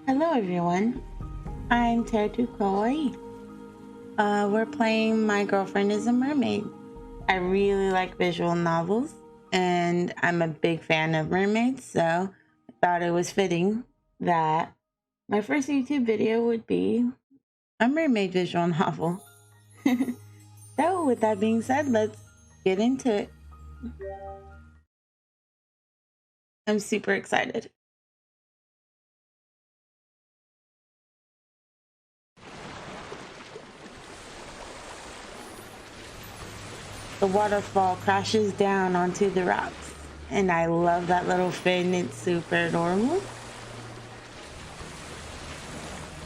Hello everyone, I'm Teru Kawaii. We're playing My Girlfriend is a Mermaid. I really like visual novels and I'm a big fan of mermaids, so I thought it was fitting that my first YouTube video would be a mermaid visual novel. So with that being said, let's get into it. I'm super excited. The waterfall crashes down onto the rocks, and I love that little fin. It's super adorable.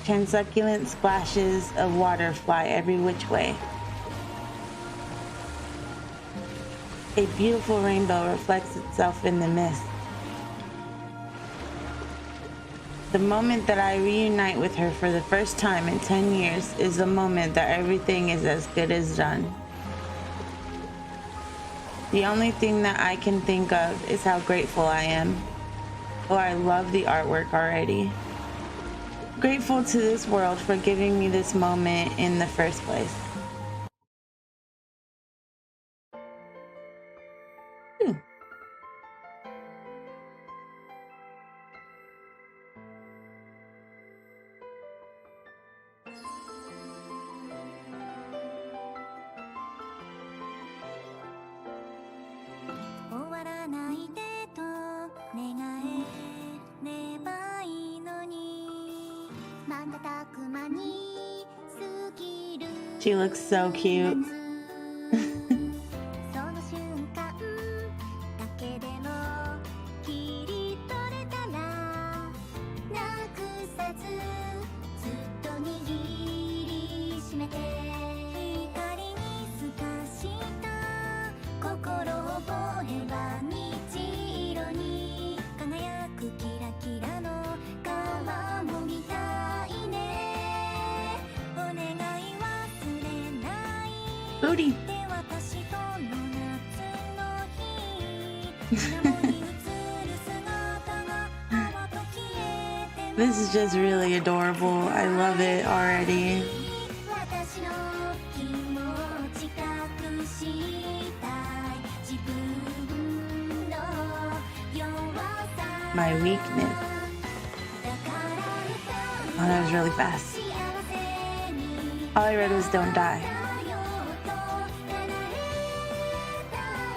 Translucent splashes of water fly every which way. A beautiful rainbow reflects itself in the mist. The moment that I reunite with her for the first time in 10 years is the moment that everything is as good as done. The only thing that I can think of is how grateful I am. Oh, I love the artwork already. Grateful to this world for giving me this moment in the first place. Ooh. She looks so cute. Booty. This is just really adorable. I love it already. My weakness. Oh, that was really fast. All I read was don't die.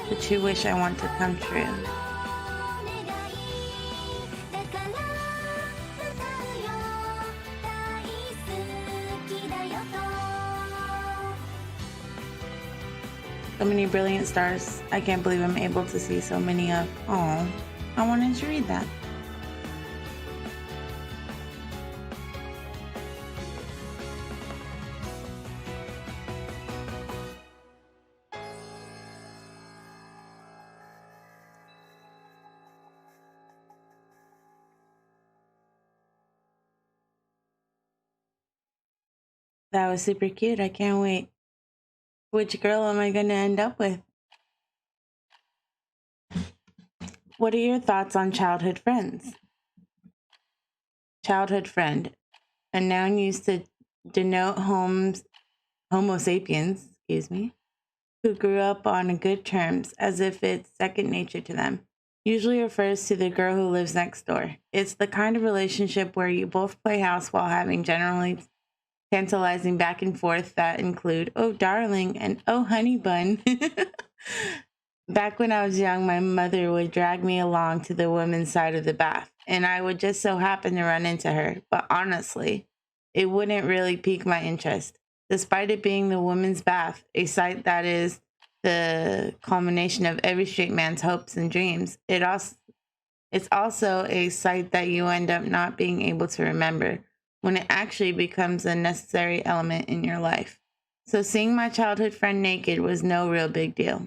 But you wish I want to come true. So many brilliant stars. I can't believe I'm able to see so many of. Oh, I wanted to read that. That was super cute. I can't wait. Which girl am I going to end up with? What are your thoughts on childhood friends? Childhood friend, a noun used to denote Homo sapiens, who grew up on good terms, as if it's second nature to them. Usually refers to the girl who lives next door. It's the kind of relationship where you both play house while having generally tantalizing back and forth that include, oh, darling, and oh, honey bun. Back when I was young, my mother would drag me along to the women's side of the bath, and I would just so happen to run into her. But honestly, it wouldn't really pique my interest. Despite it being the women's bath, a sight that is the culmination of every straight man's hopes and dreams, it's also a sight that you end up not being able to remember when it actually becomes a necessary element in your life. So seeing my childhood friend naked was no real big deal.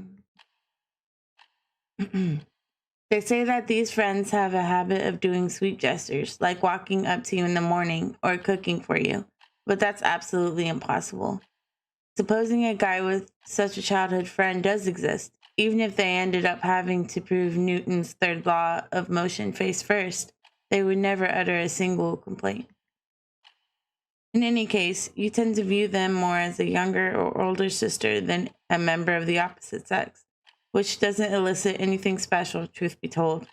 They say that these friends have a habit of doing sweet gestures, like walking up to you in the morning or cooking for you, but that's absolutely impossible. Supposing a guy with such a childhood friend does exist, even if they ended up having to prove Newton's third law of motion face first, They would never utter a single complaint. In any case, you tend to view them more as a younger or older sister than a member of the opposite sex, which doesn't elicit anything special, truth be told.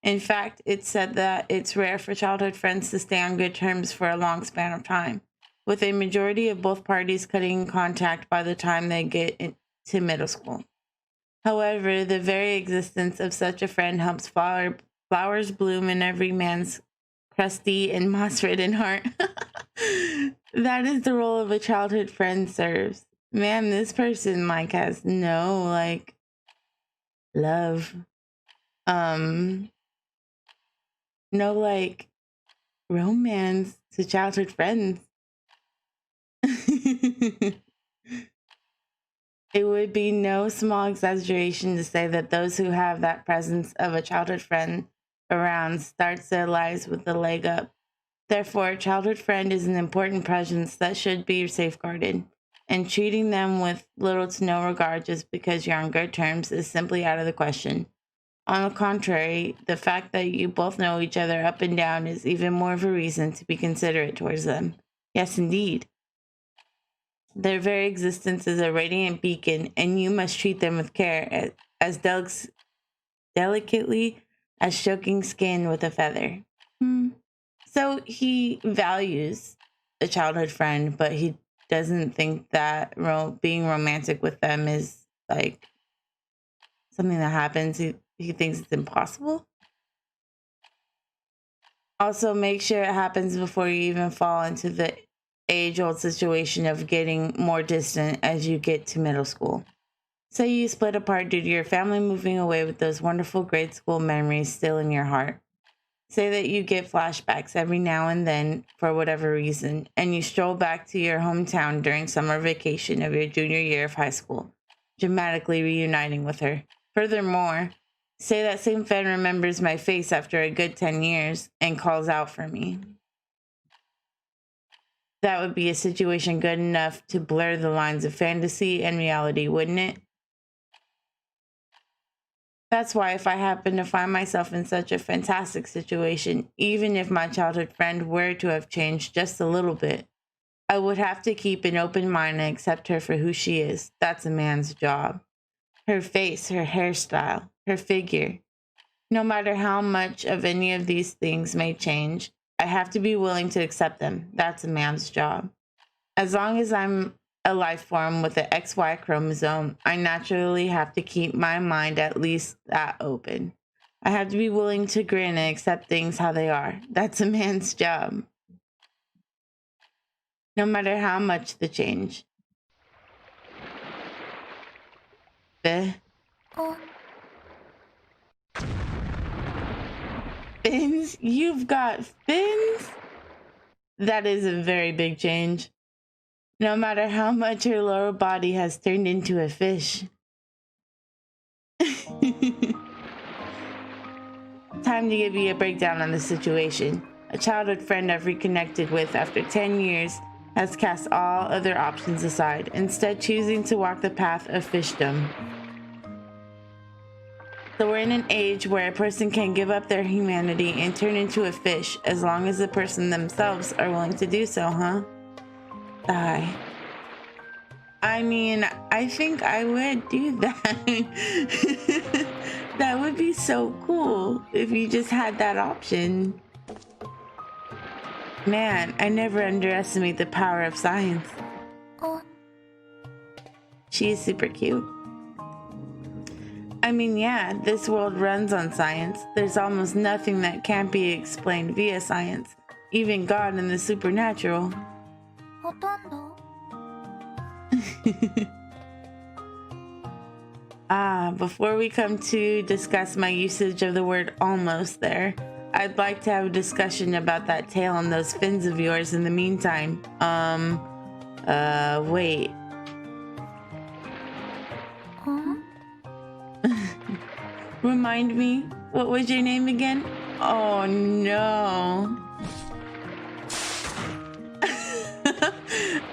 In fact, it's said that it's rare for childhood friends to stay on good terms for a long span of time, with a majority of both parties cutting contact by the time they get into middle school. However, the very existence of such a friend helps flowers bloom in every man's crusty and moss-ridden heart. That is the role of a childhood friend serves. Man, this person has no love. No romance to childhood friends. It would be no small exaggeration to say that those who have that presence of a childhood friend around starts their lives with a leg up. Therefore, a childhood friend is an important presence that should be safeguarded, and treating them with little to no regard just because you're on good terms is simply out of the question. On the contrary, the fact that you both know each other up and down is even more of a reason to be considerate towards them. Yes, indeed. Their very existence is a radiant beacon, and you must treat them with care, as delicately as stroking skin with a feather. So he values a childhood friend, but he doesn't think that being romantic with them is something that happens. He thinks it's impossible. Also, make sure it happens before you even fall into the age-old situation of getting more distant as you get to middle school. Say you split apart due to your family moving away with those wonderful grade school memories still in your heart. Say that you get flashbacks every now and then for whatever reason, and you stroll back to your hometown during summer vacation of your junior year of high school, dramatically reuniting with her. Furthermore, say that same friend remembers my face after a good 10 years and calls out for me. That would be a situation good enough to blur the lines of fantasy and reality, wouldn't it? That's why if I happen to find myself in such a fantastic situation, even if my childhood friend were to have changed just a little bit, I would have to keep an open mind and accept her for who she is. That's a man's job. Her face, her hairstyle, her figure. No matter how much of any of these things may change, I have to be willing to accept them. That's a man's job. As long as I'm a life form with an XY chromosome, I naturally have to keep my mind at least that open. I have to be willing to grin and accept things how they are. That's a man's job. No matter how much the change. Fins? You've got fins? That is a very big change. No matter how much her lower body has turned into a fish. Time to give you a breakdown on the situation. A childhood friend I've reconnected with after 10 years has cast all other options aside, instead choosing to walk the path of fishdom. So we're in an age where a person can give up their humanity and turn into a fish as long as the person themselves are willing to do so, huh? Die. I mean, I think I would do that. That would be so cool if you just had that option. Man, I never underestimate the power of science. She is super cute. I mean, yeah, this world runs on science. There's almost nothing that can't be explained via science, even God and the supernatural. Before we come to discuss my usage of the word almost there, I'd like to have a discussion about that tail and those fins of yours in the meantime. Wait. Remind me, what was your name again? Oh no.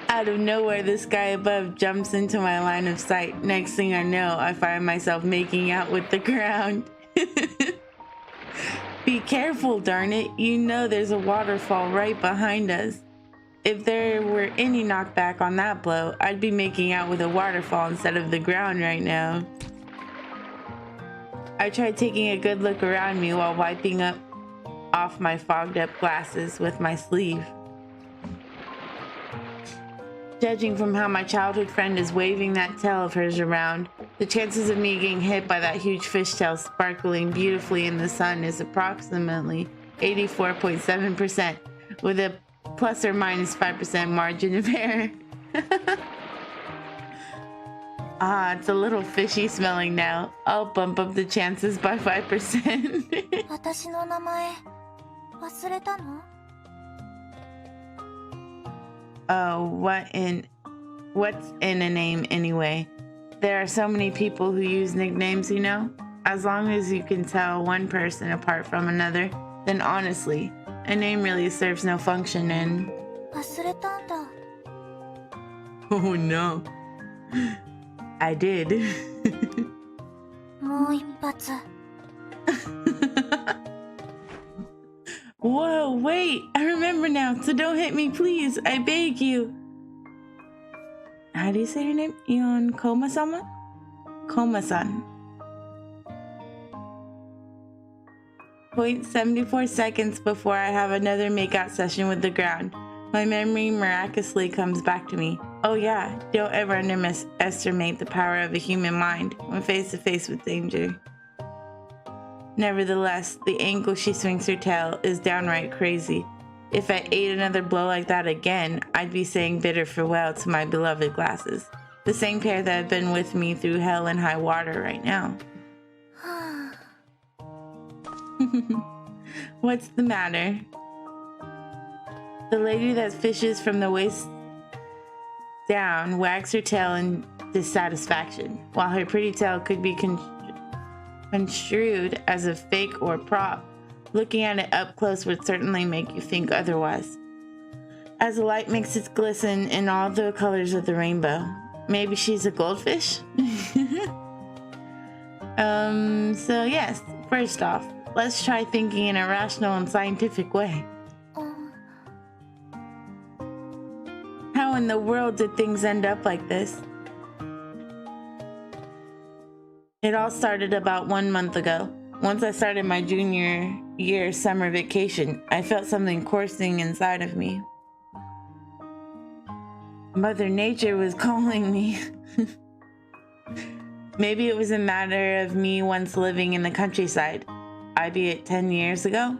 Out of nowhere, this guy above jumps into my line of sight. Next thing I know, I find myself making out with the ground. Be careful, darn it. You know there's a waterfall right behind us. If there were any knockback on that blow, I'd be making out with a waterfall instead of the ground right now. I tried taking a good look around me while wiping off my fogged up glasses with my sleeve. Judging from how my childhood friend is waving that tail of hers around, the chances of me getting hit by that huge fishtail sparkling beautifully in the sun is approximately 84.7%, with a plus or minus 5% margin of error. Ah, it's a little fishy smelling now. I'll bump up the chances by 5%. 私の名前忘れたの? Oh, what's in a name anyway? There are so many people who use nicknames, you know? As long as you can tell one person apart from another, then honestly, a name really serves no function and... 忘れたんだ. Oh no. I did. もう一発. Whoa, wait! I remember now, so don't hit me, please. I beg you. How do you say your name? Ion Koma-sama? Koma-san. 0.74 seconds before I have another makeout session with the ground, my memory miraculously comes back to me. Oh yeah, don't ever underestimate the power of a human mind when face to face with danger. Nevertheless, the angle she swings her tail is downright crazy. If I ate another blow like that again, I'd be saying bitter farewell to my beloved glasses. The same pair that have been with me through hell and high water right now. What's the matter? The lady that fishes from the waist down wags her tail in dissatisfaction, while her pretty tail could be construed as a fake or prop. Looking at it up close would certainly make you think otherwise, as the light makes it glisten in all the colors of the rainbow. Maybe she's a goldfish? So yes, first off, let's try thinking in a rational and scientific way. How in the world did things end up like this? It all started about 1 month ago. Once I started my junior year summer vacation, I felt something coursing inside of me. Mother Nature was calling me. Maybe it was a matter of me once living in the countryside, albeit 10 years ago.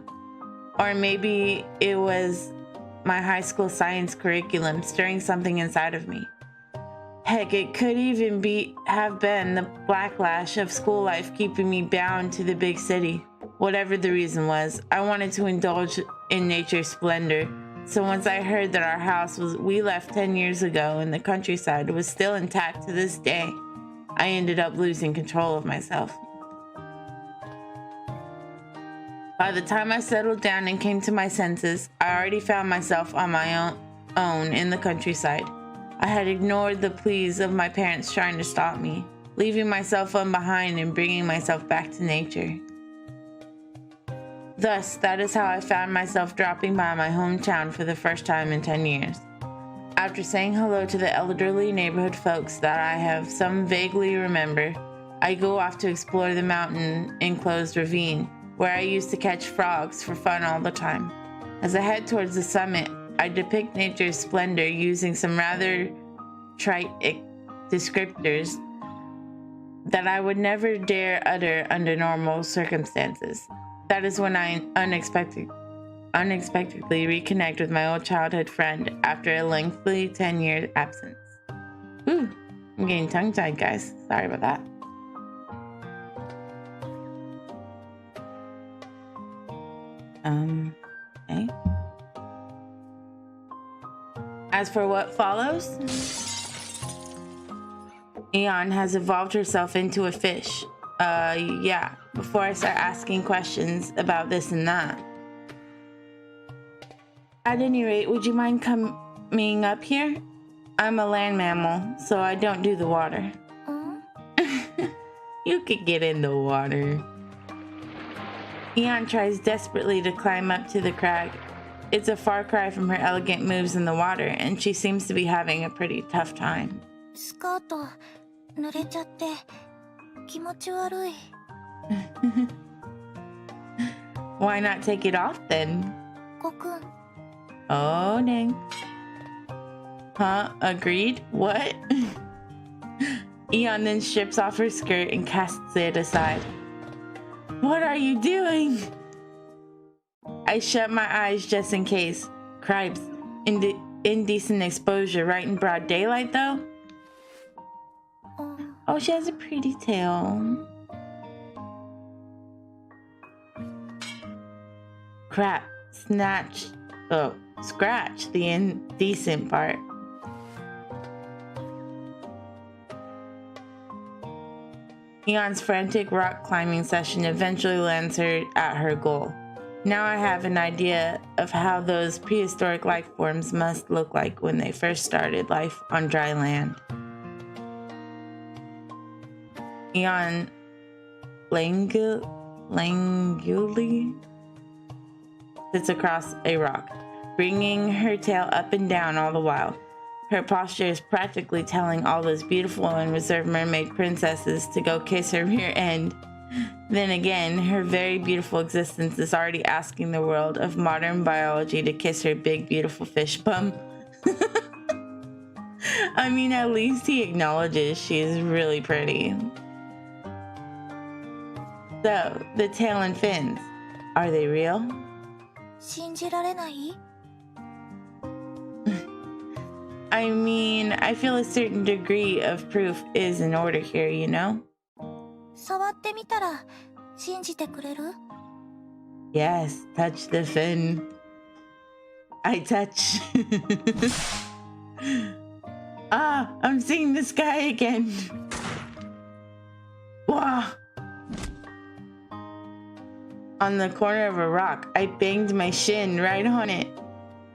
Or maybe it was my high school science curriculum stirring something inside of me. Heck, it could even have been the backlash of school life keeping me bound to the big city. Whatever the reason was, I wanted to indulge in nature's splendor. So once I heard that our house we left 10 years ago in the countryside was still intact to this day, I ended up losing control of myself. By the time I settled down and came to my senses, I already found myself on my own in the countryside. I had ignored the pleas of my parents trying to stop me, leaving my cell phone behind and bringing myself back to nature. Thus, that is how I found myself dropping by my hometown for the first time in 10 years. After saying hello to the elderly neighborhood folks that I have some vaguely remember, I go off to explore the mountain-enclosed ravine, where I used to catch frogs for fun all the time. As I head towards the summit, I depict nature's splendor using some rather trite descriptors that I would never dare utter under normal circumstances. That is when I unexpectedly reconnect with my old childhood friend after a lengthy 10-year absence. Ooh, I'm getting tongue-tied, guys. Sorry about that. Okay. As for what follows, Eon has evolved herself into a fish. Yeah, before I start asking questions about this and that. At any rate, would you mind coming up here? I'm a land mammal, so I don't do the water. You could get in the water. Eon tries desperately to climb up to the crag. It's a far cry from her elegant moves in the water, and she seems to be having a pretty tough time. スカート濡れちゃって気持ち悪い。Why not take it off then? ごくん。 Oh, dang. Huh? Agreed? What? Eon then strips off her skirt and casts it aside. What are you doing? I shut my eyes just in case. Cripes. Indecent exposure right in broad daylight, though? Oh, she has a pretty tail. Crap. Scratch the indecent part. Eon's frantic rock climbing session eventually lands her at her goal. Now I have an idea of how those prehistoric life forms must look like when they first started life on dry land. Eon languli sits across a rock, bringing her tail up and down all the while. Her posture is practically telling all those beautiful and reserved mermaid princesses to go kiss her rear end. Then again, her very beautiful existence is already asking the world of modern biology to kiss her big, beautiful fish bum. I mean, at least he acknowledges she is really pretty. So, the tail and fins, are they real? 信じられない？ I mean, I feel a certain degree of proof is in order here, you know? 触ってみたら信じてくれる？ Yes, touch the fin. I touch. Ah, I'm seeing the sky again. Wow. On the corner of a rock, I banged my shin right on it.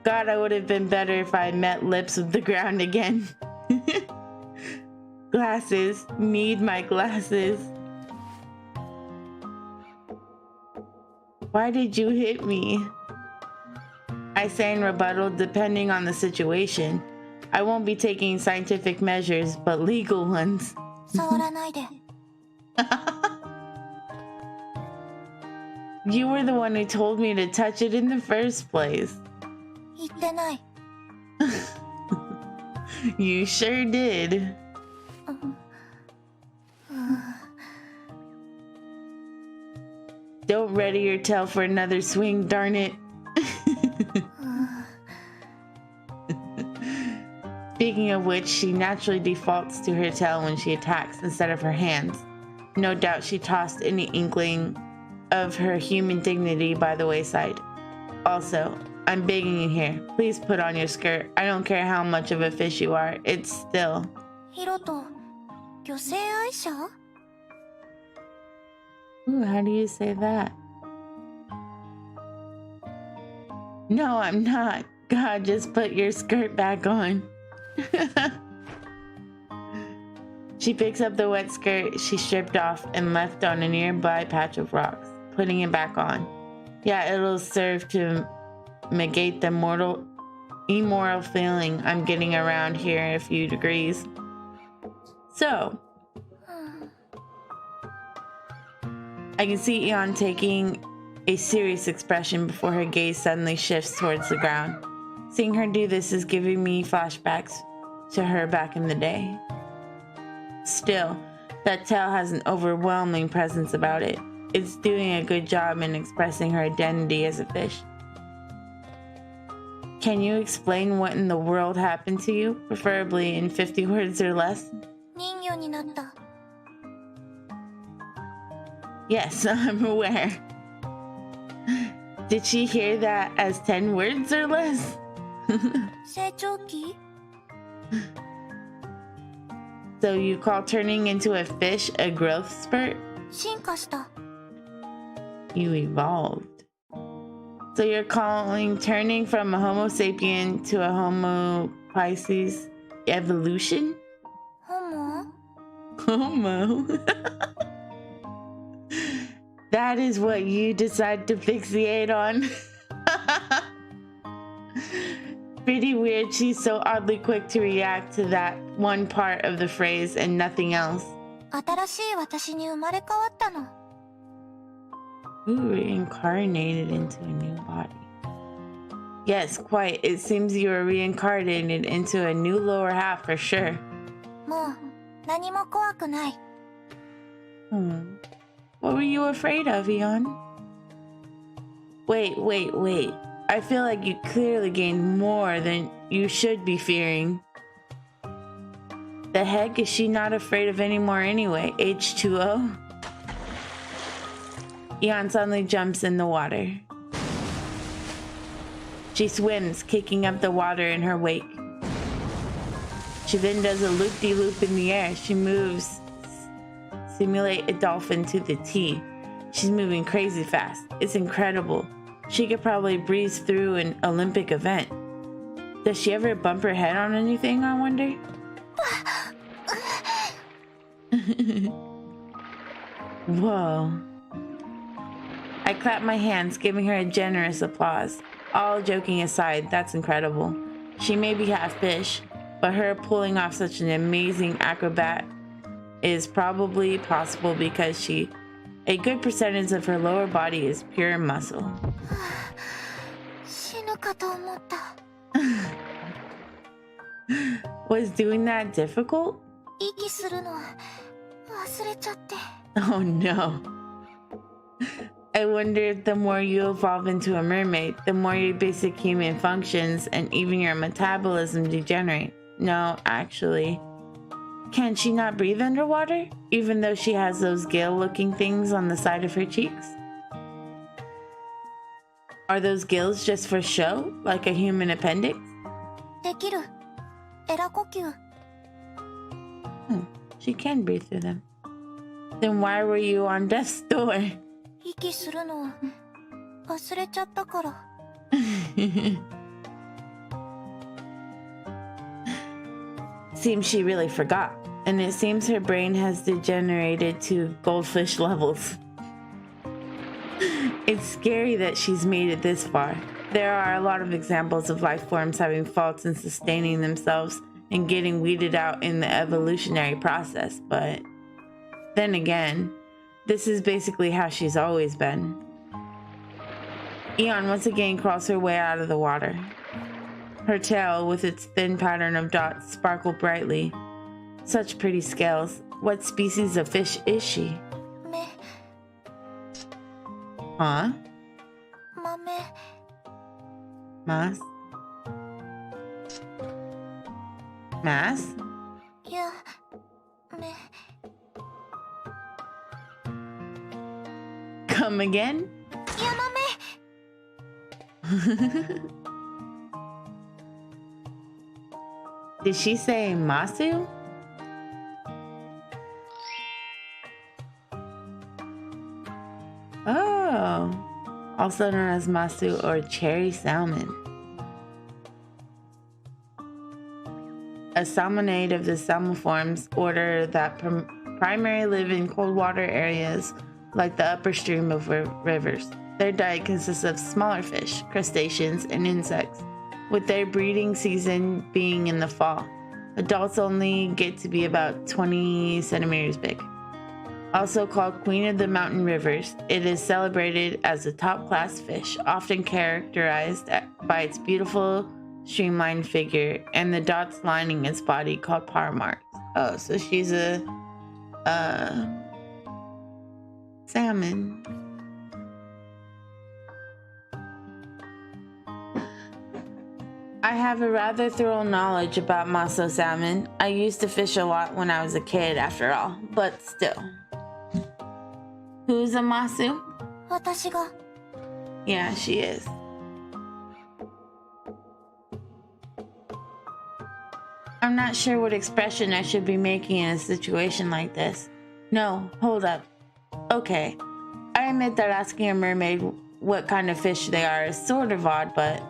God, I would have been better if I met lips with the ground again. Glasses. Need my glasses. Why did you hit me? I say in rebuttal, depending on the situation. I won't be taking scientific measures, but legal ones. 触らないで。 You were the one who told me to touch it in the first place. 言ってない。 You sure did. Don't ready your tail for another swing, darn it. Speaking of which, she naturally defaults to her tail when she attacks instead of her hands. No doubt she tossed any inkling of her human dignity by the wayside. Also, I'm begging you here, please put on your skirt. I don't care how much of a fish you are, it's still. ヒロト、魚性愛者？ Ooh, how do you say that? No, I'm not. God, just put your skirt back on. She picks up the wet skirt she stripped off and left on a nearby patch of rocks, putting it back on. Yeah, it'll serve to negate the immoral feeling I'm getting around here a few degrees. So, I can see Eon taking a serious expression before her gaze suddenly shifts towards the ground. Seeing her do this is giving me flashbacks to her back in the day. Still, that tail has an overwhelming presence about it. It's doing a good job in expressing her identity as a fish. Can you explain what in the world happened to you, preferably in 50 words or less? 人魚になった。 Yes, I'm aware. Did she hear that as 10 words or less? 成長期？ So you call turning into a fish a growth spurt? 進化した。 You evolved. So you're calling turning from a Homo sapien to a Homo Pisces evolution? ホモ？ Homo? That is what you decide to fixate on. Pretty weird she's so oddly quick to react to that one part of the phrase and nothing else. 新しい私に生まれ変わったの。 Ooh, reincarnated into a new body. Yes, quite. It seems you were reincarnated into a new lower half for sure. もう何も怖くない。 What were you afraid of, Eon? Wait. I feel like you clearly gained more than you should be fearing. The heck is she not afraid of anymore anyway? H2O? Eon suddenly jumps in the water. She swims, kicking up the water in her wake. She then does a loop-de-loop in the air. She moves, simulate a dolphin to the T. She's moving crazy fast. It's incredible. She could probably breeze through an Olympic event. Does she ever bump her head on anything, I wonder? Whoa. I clap my hands, giving her a generous applause. All joking aside, that's incredible. She may be half fish, but her pulling off such an amazing acrobat is probably possible because a good percentage of her lower body is pure muscle. 死ぬかと思った。 Was doing that difficult? 息するの忘れちゃって。 Oh no. I wonder if the more you evolve into a mermaid, the more your basic human functions and even your metabolism degenerate. No, actually. Can she not breathe underwater, even though she has those gill-looking things on the side of her cheeks? Are those gills just for show, like a human appendix? できる。エラ呼吸。 She can breathe through them. Then why were you on death's door? 息するの忘れちゃったから。 Seems she really forgot, and it seems her brain has degenerated to goldfish levels. It's scary that she's made it this far. There are a lot of examples of life forms having faults in sustaining themselves and getting weeded out in the evolutionary process, but then again, this is basically how she's always been. Eon once again crawls her way out of the water. Her tail, with its thin pattern of dots, sparkled brightly. Such pretty scales. What species of fish is she? 目、 Huh? 豆、 Mass? Mass? いや、目、 Come again? ヤマメ。 Did she say Masu? Oh, also known as Masu or cherry salmon. A salmonid of the salmoniforms order that primarily live in cold water areas like the upper stream of rivers. Their diet consists of smaller fish, crustaceans, and insects, with their breeding season being in the fall. Adults only get to be about 20 centimeters big. Also called Queen of the Mountain Rivers, it is celebrated as a top-class fish, often characterized by its beautiful, streamlined figure and the dots lining its body called paw marks. Oh, so she's a salmon. I have a rather thorough knowledge about Maso salmon. I used to fish a lot when I was a kid, after all, but still. Who's a Masu? 私が。 Yeah, she is. I'm not sure what expression I should be making in a situation like this. No, hold up. Okay, I admit that asking a mermaid what kind of fish they are is sort of odd, but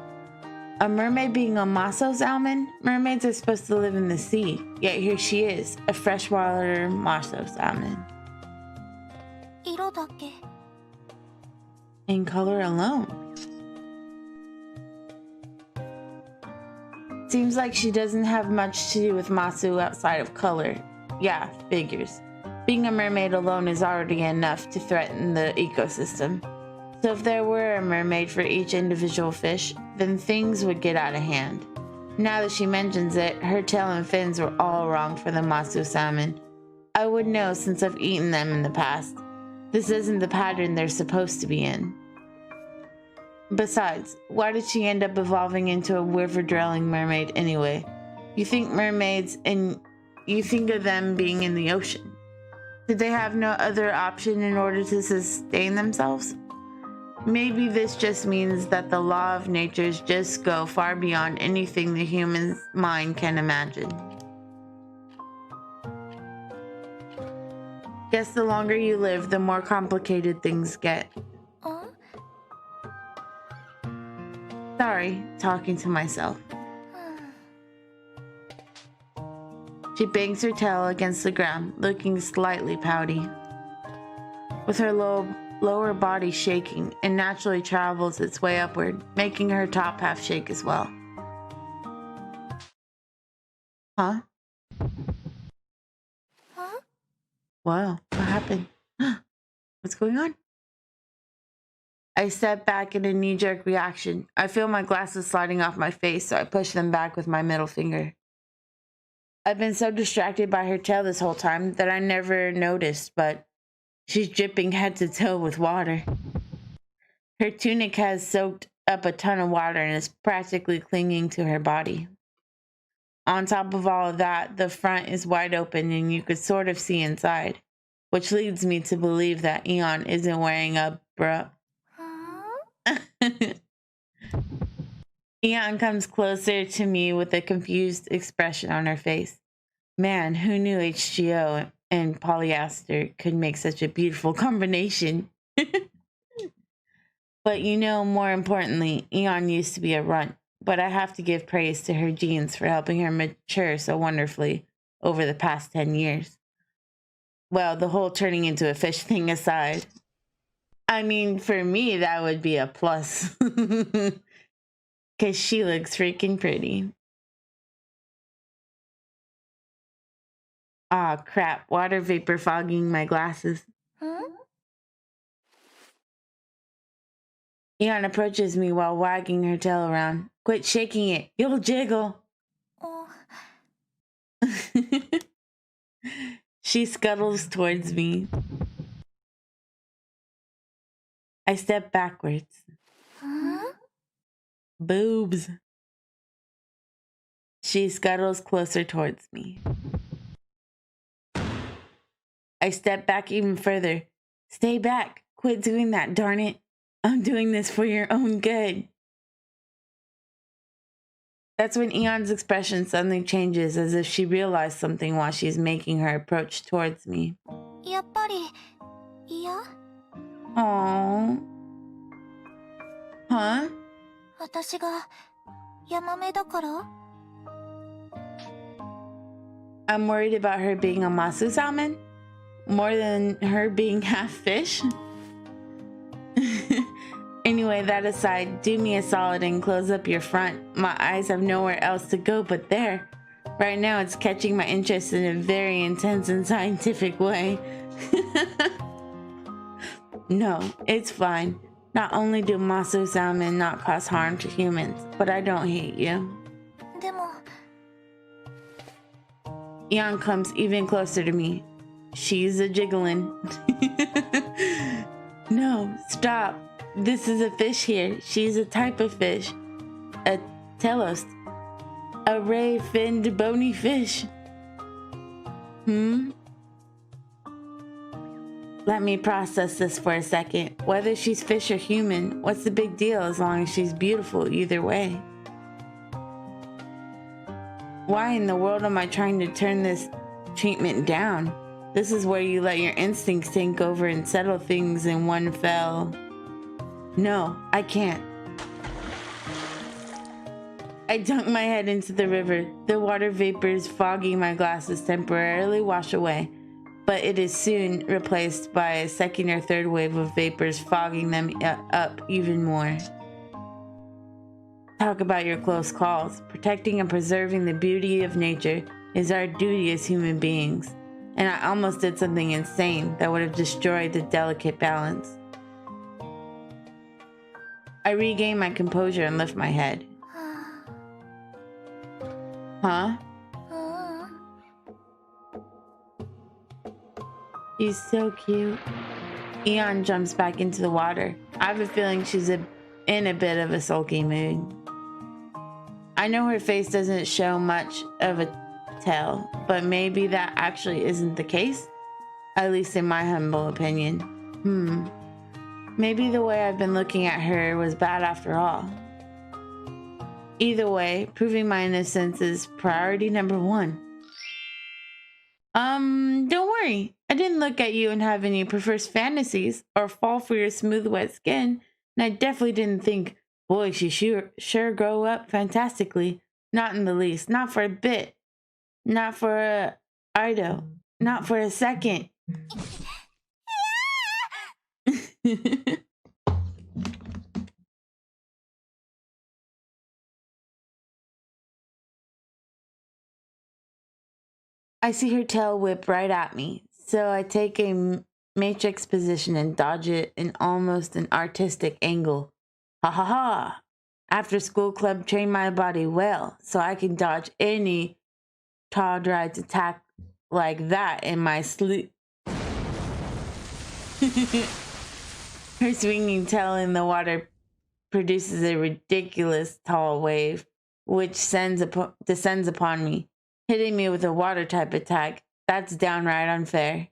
a mermaid being a Maso salmon? Mermaids are supposed to live in the sea, yet here she is, a freshwater Maso salmon. 色だけ。in color alone. Seems like she doesn't have much to do with Masu outside of color. Yeah, figures. Being a mermaid alone is already enough to threaten the ecosystem. So if there were a mermaid for each individual fish, then things would get out of hand. Now that she mentions it, her tail and fins were all wrong for the Masu salmon. I would know since I've eaten them in the past. This isn't the pattern they're supposed to be in. Besides, why did she end up evolving into a river-dwelling mermaid anyway? You think mermaids and you think of them being in the ocean. Did they have no other option in order to sustain themselves? Maybe this just means that the law of natures just go far beyond anything the human mind can imagine. Guess the longer you live, the more complicated things get. Sorry, talking to myself. She bangs her tail against the ground, looking slightly pouty. With her lower body shaking, it naturally travels its way upward, making her top half shake as well. Huh? Wow, what happened? What's going on? I step back in a knee-jerk reaction. I feel my glasses sliding off my face, so I push them back with my middle finger. I've been so distracted by her tail this whole time that I never noticed, but she's dripping head to toe with water. Her tunic has soaked up a ton of water and is practically clinging to her body. On top of all of that, the front is wide open and you could sort of see inside, which leads me to believe that Eon isn't wearing a bra. Eon comes closer to me with a confused expression on her face. Man, who knew HGO and polyester could make such a beautiful combination? But you know, more importantly, Eon used to be a runt, but I have to give praise to her genes for helping her mature so wonderfully over the past 10 years. Well, the whole turning into a fish thing aside. I mean, for me, that would be a plus. Because she looks freaking pretty. Aw, crap. Water vapor fogging my glasses. Eon approaches me while wagging her tail around. Quit shaking it. You'll jiggle. She scuttles towards me. I step backwards. Boobs. She scuttles closer towards me. I step back even further. Stay back. Quit doing that, darn it. I'm doing this for your own good. That's when Eon's expression suddenly changes, as if she realized something while she's making her approach towards me. Aww. Huh? I'm worried about her being a Masu salmon? More than her being half fish? Anyway, that aside, do me a solid and close up your front. My eyes have nowhere else to go but there. Right now, it's catching my interest in a very intense and scientific way. No, it's fine. Not only do Masu salmon not cause harm to humans, but I don't hate you. Eon comes even closer to me. She's a jiggling. No, stop. This is a fish here. She's a type of fish. A telos. A ray-finned bony fish. Let me process this for a second. Whether she's fish or human, what's the big deal as long as she's beautiful either way? Why in the world am I trying to turn this treatment down? This is where you let your instincts take over and settle things in one fell. No, I can't. I dunk my head into the river. The water vapors fogging my glasses temporarily wash away. but it is soon replaced by a second or third wave of vapors fogging them up even more. Talk about your close calls. Protecting and preserving the beauty of nature is our duty as human beings, and I almost did something insane that would have destroyed the delicate balance. I regain my composure and lift my head. Huh? She's so cute. Eon jumps back into the water. I have a feeling she's in a bit of a sulky mood. I know her face doesn't show much of a tell, but maybe that actually isn't the case, at least in my humble opinion. Maybe the way I've been looking at her was bad after all. Either way, proving my innocence is priority number 1. Don't worry. I didn't look at you and have any perverse fantasies or fall for your smooth, wet skin. And I definitely didn't think, boy, she sure grow up fantastically. Not in the least. Not for a bit. Not for a Ido. Not for a second. I see her tail whip right at me, so I take a matrix position and dodge it in almost an artistic angle. Ha ha ha! After school club trained my body well, so I can dodge any Todd Ride's attack like that in my sleep. Her swinging tail in the water produces a ridiculous tall wave, which descends upon me, hitting me with a water type attack. That's downright unfair.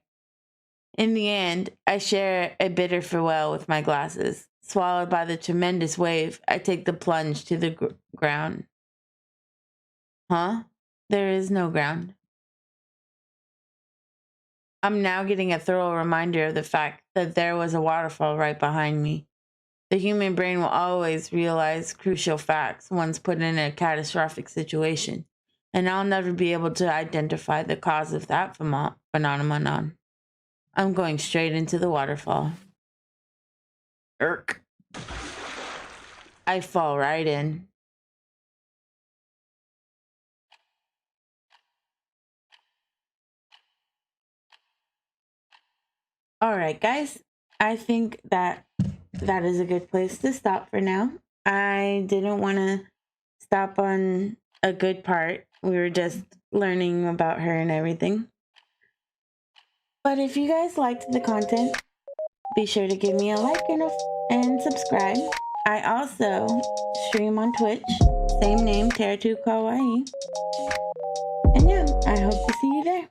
In the end, I share a bitter farewell with my glasses. Swallowed by the tremendous wave, I take the plunge to the ground. Huh? There is no ground. I'm now getting a thorough reminder of the fact that there was a waterfall right behind me. The human brain will always realize crucial facts once put in a catastrophic situation, and I'll never be able to identify the cause of that phenomenon. I'm going straight into the waterfall. Irk. I fall right in. All right, guys. I think that is a good place to stop for now. I didn't want to stop on a good part. We were just learning about her and everything. But if you guys liked the content, be sure to give me a like and subscribe. I also stream on Twitch, same name, Terra2 Kawaii. And yeah, I hope to see you there.